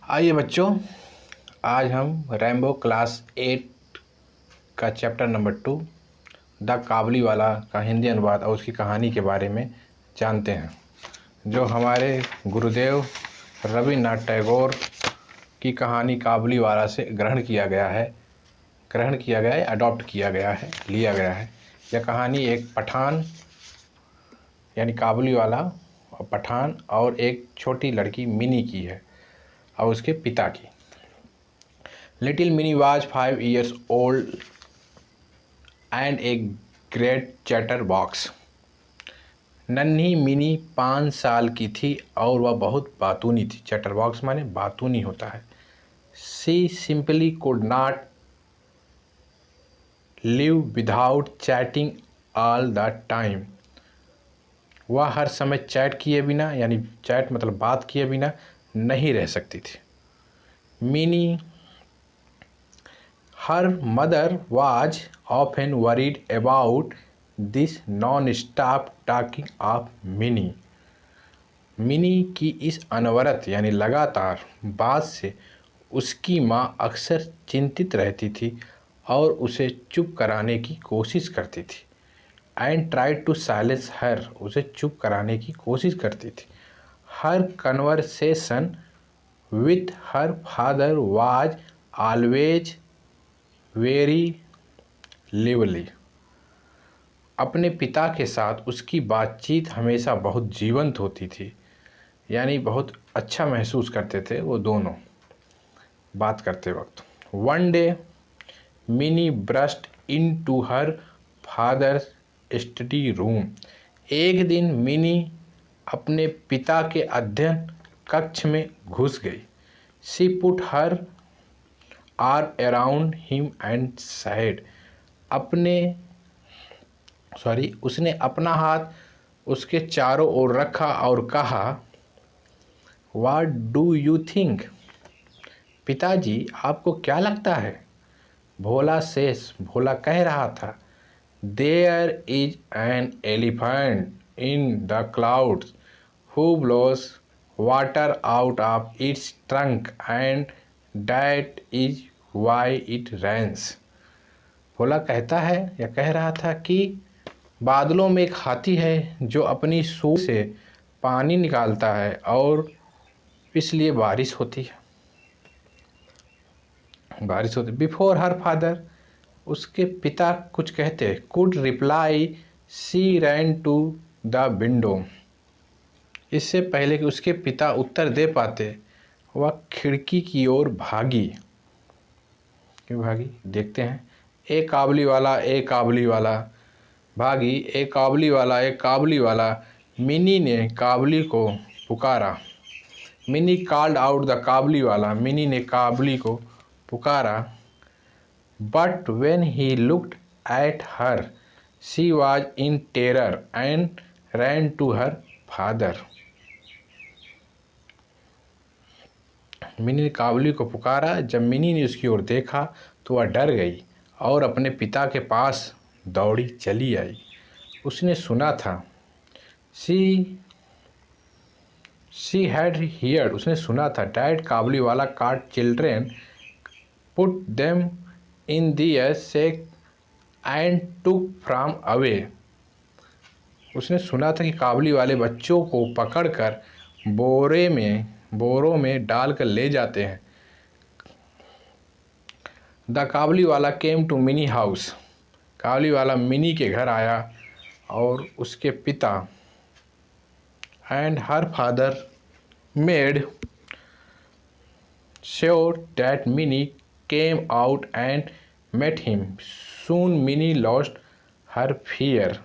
आइए बच्चों, आज हम रैम्बो क्लास 8 का चैप्टर नंबर 2 द काबुलीवाला का हिंदी अनुवाद और उसकी कहानी के बारे में जानते हैं, जो हमारे गुरुदेव रविन्द्रनाथ टैगोर की कहानी काबुलीवाला से ग्रहण किया गया है, अडॉप्ट किया गया है, लिया गया है। यह कहानी एक पठान यानी काबुलीवाला और पठान और एक छोटी लड़की मिनी की है और उसके पिता की। Little Minnie was 5 years old and a great chatterbox. नन्ही मिनी 5 साल की थी और वह बहुत बातूनी थी। चैटरबॉक्स माने बातूनी होता है। She simply could not live without chatting all the time. वह हर समय चैट किए बिना, यानी चैट मतलब बात किए बिना नहीं रह सकती थी। Mini Her mother was often worried about this non-stop talking of Minnie. Mini की इस अनवरत यानी लगातार बात से उसकी माँ अक्सर चिंतित रहती थी और उसे चुप कराने की कोशिश करती थी। And tried to silence her, उसे चुप कराने की कोशिश करती थी। Her conversation with her father was always very lively. अपने पिता के साथ उसकी बातचीत हमेशा बहुत जीवंत होती थी, यानी बहुत अच्छा महसूस करते थे वो दोनों बात करते वक्त। One day Mini burst into her father's study room. एक दिन मिनी अपने पिता के अध्ययन कक्ष में घुस गई। She put her arm around him and side. उसने अपना हाथ उसके चारों ओर रखा और कहा, व्हाट डू यू थिंक? पिताजी, आपको क्या लगता है? भोला कह रहा था, there is an elephant in the clouds who blows water out of its trunk and that is why it rains. Bhola कहता है या कह रहा था कि बादलों में एक हाथी है जो अपनी सूंड से पानी निकालता है और इसलिए बारिश होती है। बिफोर हर फादर, उसके पिता कुछ कहते, could reply she ran to the window. इससे पहले कि उसके पिता उत्तर दे पाते, वह खिड़की की ओर भागी। क्यों भागी? देखते हैं। ए काबुली वाला भागी। ए काबुली वाला। मिनी ने काबुली को पुकारा। Mini called out the Kabuliwala. Mini ने काबुली को पुकारा। But when he looked at her she was in terror and ran to her father. Mini ने काबुली को पुकारा। जब मिनी ने उसकी ओर देखा तो वह डर गई और अपने पिता के पास दौड़ी चली आई। उसने सुना था, शी हैड हियर्ड, उसने सुना था, dad Kabuliwala caught children, put them in the sack and took from away. उसने सुना था कि काबुली वाले बच्चों को पकड़कर बोरों में डालकर ले जाते हैं। The Kabuliwala came to Mini house. Kabuliwala Mini के घर आया और उसके पिता and her father made sure that Mini came out and met him. Soon Mini lost her fear.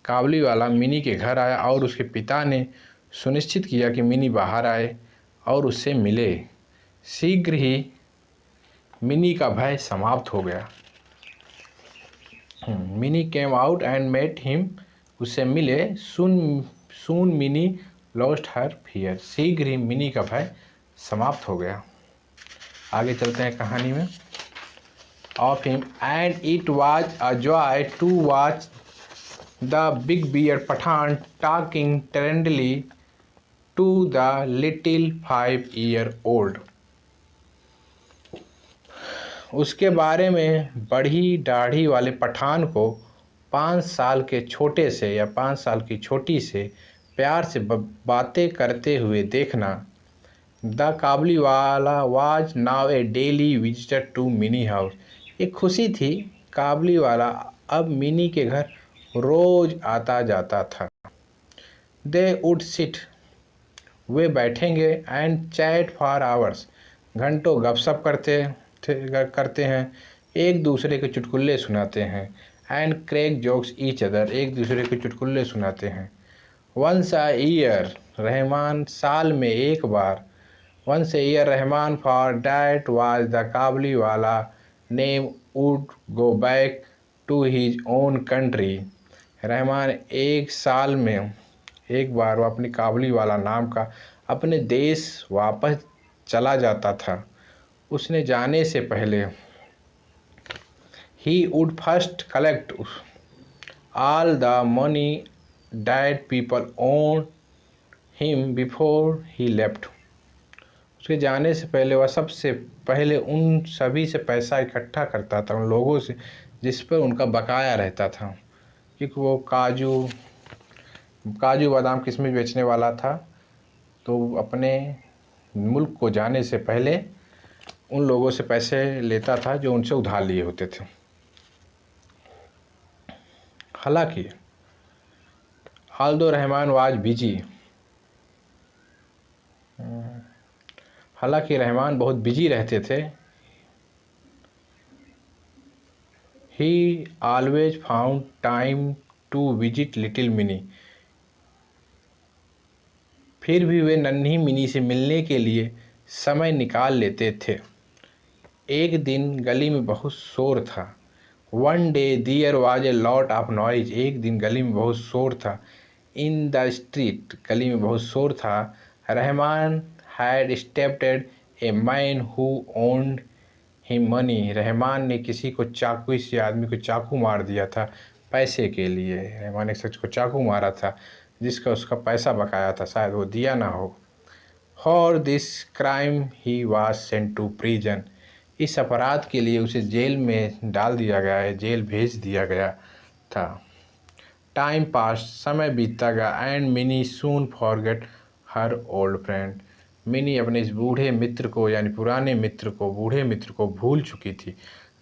Kabuliwala Mini के घर आया और उसके पिता ने सुनिश्चित किया कि मिनी बाहर आए और उससे मिले। शीघ्र ही मिनी का भय समाप्त हो गया। Mini came out and met him, उससे मिले। Soon Mini lost her fear, शीघ्र ही मिनी का भय समाप्त हो गया। आगे चलते हैं कहानी में। Of him and it was a joy to watch the big beard Pathan talking tenderly to the little 5-year-old। उसके बारे में बड़ी दाढ़ी वाले पठान को 5 साल के छोटे से या 5 साल की छोटी से प्यार से बातें करते हुए देखना। The Kabuliwala was now a daily visitor to Mini house. एक खुशी थी, काबुलीवाला अब मिनी के घर रोज आता जाता था। दे वुड सिट, वे बैठेंगे, एंड चैट फॉर आवर्स, घंटों गपशप करते हैं, एक दूसरे के चुटकुल्ले सुनाते हैं, and crack jokes each other, एक दूसरे के चुटकुल्ले सुनाते हैं। वंस अ ईयर, रहमान साल में एक बार, once a year Rahman for that was the Kabuliwala name would go back to his own country. Rahman एक साल में एक बार वो अपनी काबुलीवाला नाम का अपने देश वापस चला जाता था। उसने जाने से पहले he would first collect all the money that people owed him before he left। उसके जाने से पहले वह सबसे पहले उन सभी से पैसा इकट्ठा करता था, उन लोगों से जिस पर उनका बकाया रहता था, क्योंकि वो काजू बादाम किशमिश बेचने वाला था। तो अपने मुल्क को जाने से पहले उन लोगों से पैसे लेता था जो उनसे उधार लिए होते थे। हालांकि ऑल्दो रहमान वाज बिजी, हालांकि रहमान बहुत बिजी रहते थे। He always found time to visit little Mini, फिर भी वे नन्ही मिनी से मिलने के लिए समय निकाल लेते थे। एक दिन गली में बहुत शोर था। One day there was a lot of noise, एक दिन गली में बहुत शोर था। इन द स्ट्रीट, गली में बहुत शोर था। Rahman had stepped a man who owned him money, Rahman ने किसी आदमी को चाकू मार दिया था पैसे के लिए। रहमान ने शख्स को चाकू मारा था जिसका उसका पैसा बकाया था, शायद वो दिया ना हो। For this crime he was sent to prison, इस अपराध के लिए उसे जेल में डाल दिया गया है, जेल भेज दिया गया था। टाइम पास, समय बीतता गया, and mini soon forget her old friend, mini अपने इस बूढ़े मित्र को यानी पुराने मित्र को, बूढ़े मित्र को भूल चुकी थी।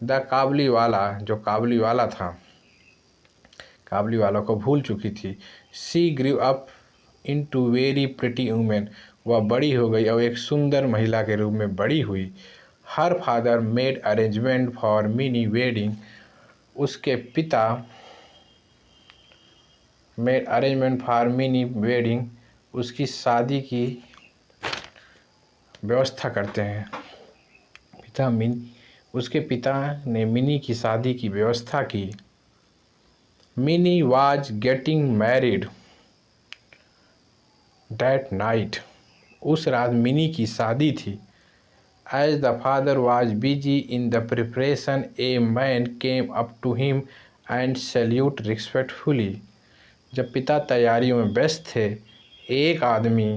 द काबुलीवाला, जो काबुलीवाला था, काबुलीवाला को भूल चुकी थी। She grew up into very pretty women, वह बड़ी हो गई और एक सुंदर महिला के रूप में बड़ी हुई। हर father made arrangement for mini wedding, उसके पिता made arrangement for mini wedding, उसकी शादी की व्यवस्था करते हैं। उसके पिता ने मिनी की शादी की व्यवस्था की। Mini was getting married that night, उस रात मिनी की शादी थी। As the father was busy in the preparation, a man came up to him and saluted respectfully। जब पिता तैयारियों में व्यस्त थे, एक आदमी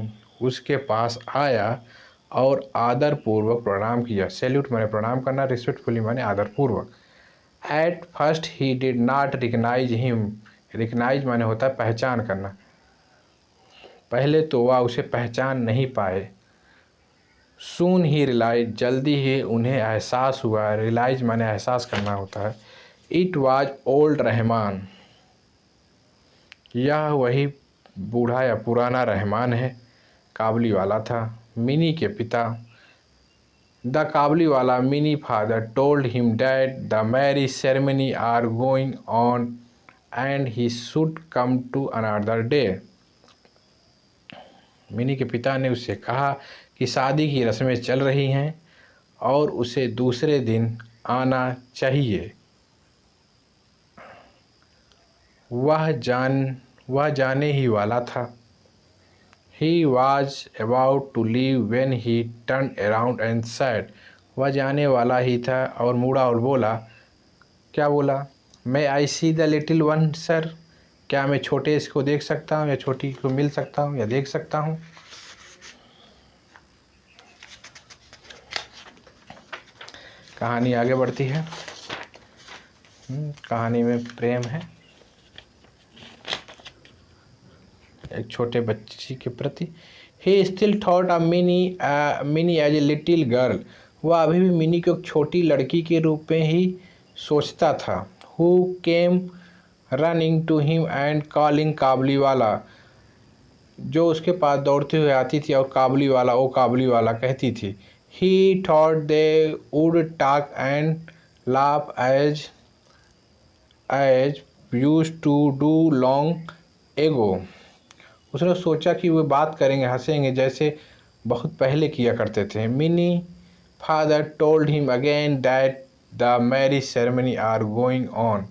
उसके पास आया और आदरपूर्वक प्रणाम किया। सैल्यूट माने प्रणाम करना, रिस्पेक्टफुली माने आदरपूर्वक। At first he did not recognize him, recognise माने होता है पहचान करना। पहले तो वह उसे पहचान नहीं पाए। सून ही रिलाइज, जल्दी ही उन्हें एहसास हुआ। रिलाइज माने एहसास करना होता है। इट वाज ओल्ड रहमान, यह वही बूढ़ा या पुराना रहमान है, काबुलीवाला था, मिनी के पिता। The Kabuliwala Mini father told him that the marriage ceremony are going on and he should come to another day. मिनी के पिता ने उससे कहा कि शादी की रस्में चल रही हैं और उसे दूसरे दिन आना चाहिए। वह जाने ही वाला था। He was about to leave when he turned around and said, वह जाने वाला ही था और मुड़ा और बोला, क्या बोला? May I see the little one, sir? क्या मैं छोटे इसको देख सकता हूँ या छोटी को मिल सकता हूँ या देख सकता हूँ? कहानी आगे बढ़ती है। कहानी में प्रेम है एक छोटे बच्ची के प्रति। He still thought of Mini as a little girl. वह अभी भी मिनी को एक छोटी लड़की के रूप में ही सोचता था। Who came running to him and calling Kabuliwala. जो उसके पास दौड़ते हुए आती थी और काबुलीवाला ओ काबुलीवाला कहती थी। He thought they would talk and laugh as used to do long ago. उसने सोचा कि वे बात करेंगे, हंसेंगे जैसे बहुत पहले किया करते थे। Mini father told him again that the marriage ceremony are going on.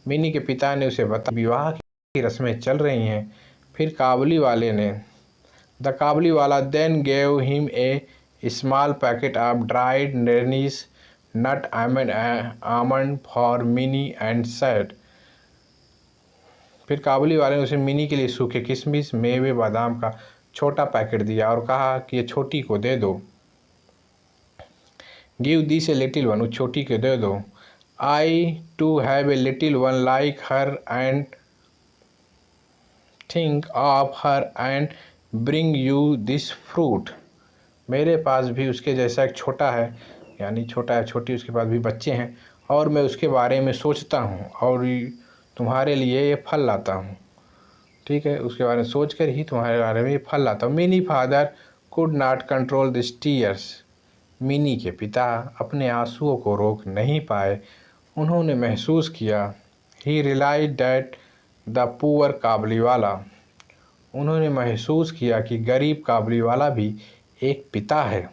Mini के पिता ने उसे बताया विवाह की रस्में चल रही हैं। फिर काबुली वाले ने the Kabuliwala then gave him a small packet of dried danish nut almond for Mini and said. फिर काबुली वाले ने उसे मिनी के लिए सूखे किशमिश मेवे बादाम का छोटा पैकेट दिया और कहा कि ये छोटी को दे दो। Give this a little one. उस छोटी को दे दो। I too have a little one like her and think of her and bring you this fruit. मेरे पास भी उसके जैसा एक छोटा है, यानी छोटा है छोटी, उसके पास भी बच्चे हैं और मैं उसके बारे में सोचता हूँ और तुम्हारे लिए ये फल लाता हूँ। ठीक है, उसके बारे में सोच कर ही तुम्हारे बारे में ये फल लाता हूँ। Mini father could not control this tears. Mini के पिता अपने आंसुओं को रोक नहीं पाए। उन्होंने महसूस किया he realised that the poor Kabuliwala. उन्होंने महसूस किया कि गरीब काबुलीवाला भी एक पिता है।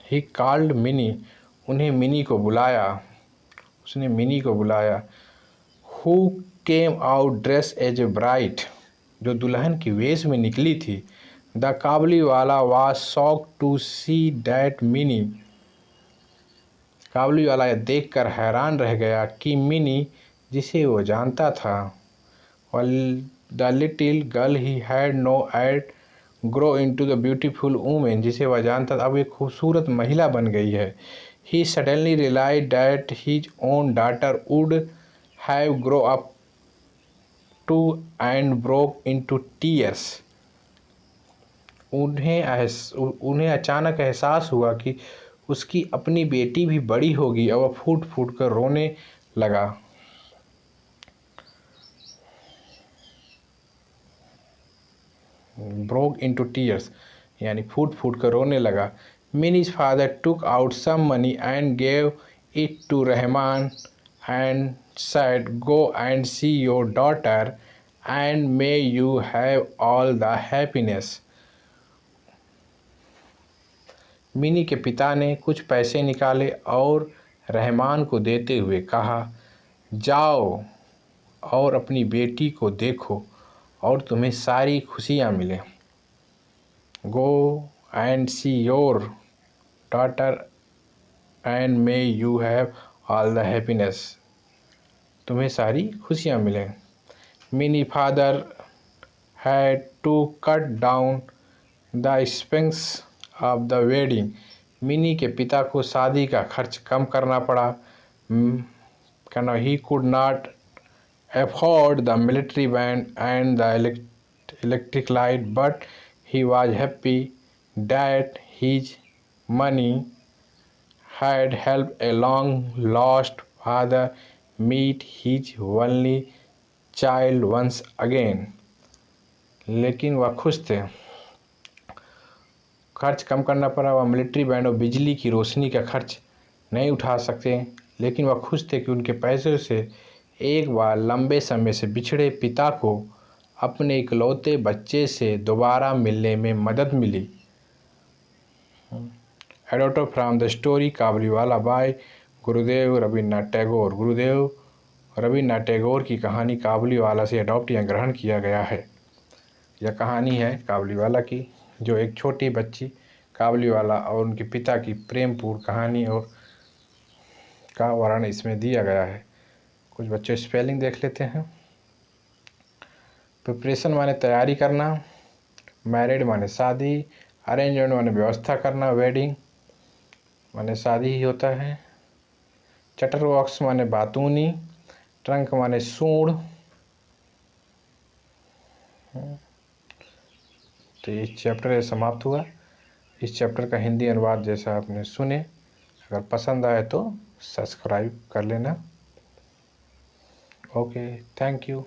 He called Mini. उन्हें मिनी को बुलाया। उसने मिनी को बुलाया। Who came out dress as a bride. जो दुल्हन की वेश में निकली थी। The Kabuliwala was shocked to see that Mini. Kabuliwala यह देखकर हैरान रह गया कि मिनी, जिसे वो जानता था, the little girl he had known had grow into the beautiful women, जिसे वह जानता था अब एक खूबसूरत महिला बन गई है। He suddenly realised that his own daughter would have grow up too and broke into tears. उन्हें अचानक एहसास हुआ कि उसकी अपनी बेटी भी बड़ी होगी और वह फूट फूट कर रोने लगा। ब्रोक इनटू टीयर्स यानी फूट फूट कर रोने लगा। Mini's father took out some money and gave it to Rahman and said go and see your daughter and may you have all the happiness. Mini के पिता ने कुछ पैसे निकाले और रहमान को देते हुए कहा, जाओ और अपनी बेटी को देखो और तुम्हें सारी खुशियाँ मिलें। Go and see your daughter and may you have all the happiness. तुम्हें सारी खुशियाँ मिलें। Mini father had to cut down the expense of the wedding. Mini के पिता को शादी का खर्च कम करना पड़ा। He could not afford the military band and the electric light but he was happy that his money had help a long lost father meet his only child once again. लेकिन वह खुश थे। खर्च कम करना पड़ा। वह मिलिट्री बैंड और बिजली की रोशनी का खर्च नहीं उठा सकते, लेकिन वह खुश थे कि उनके पैसों से एक बार लंबे समय से बिछड़े पिता को अपने इकलौते बच्चे से दोबारा मिलने में मदद मिली। एडोटो from the story Kabuliwala by Gurudev Rabindranath Tagore. गुरुदेव रवींद्रनाथ टैगोर की कहानी काबुलीवाला से अडॉप्ट या ग्रहण किया गया है। यह कहानी है काबुलीवाला की, जो एक छोटी बच्ची काबुलीवाला और उनके पिता की प्रेमपूर्ण कहानी और का वर्णन इसमें दिया गया है। कुछ बच्चे स्पेलिंग देख लेते हैं। प्रिपरेशन माने तैयारी करना, मैरिड माने शादी, अरेंजमेंट माने व्यवस्था करना, वेडिंग, माने शादी ही होता है। चटरबॉक्स माने बातूनी। ट्रंक माने सूंड। तो ये चैप्टर समाप्त हुआ। इस चैप्टर का हिंदी अनुवाद जैसा आपने सुने, अगर पसंद आए तो सब्सक्राइब कर लेना। Okay, thank you.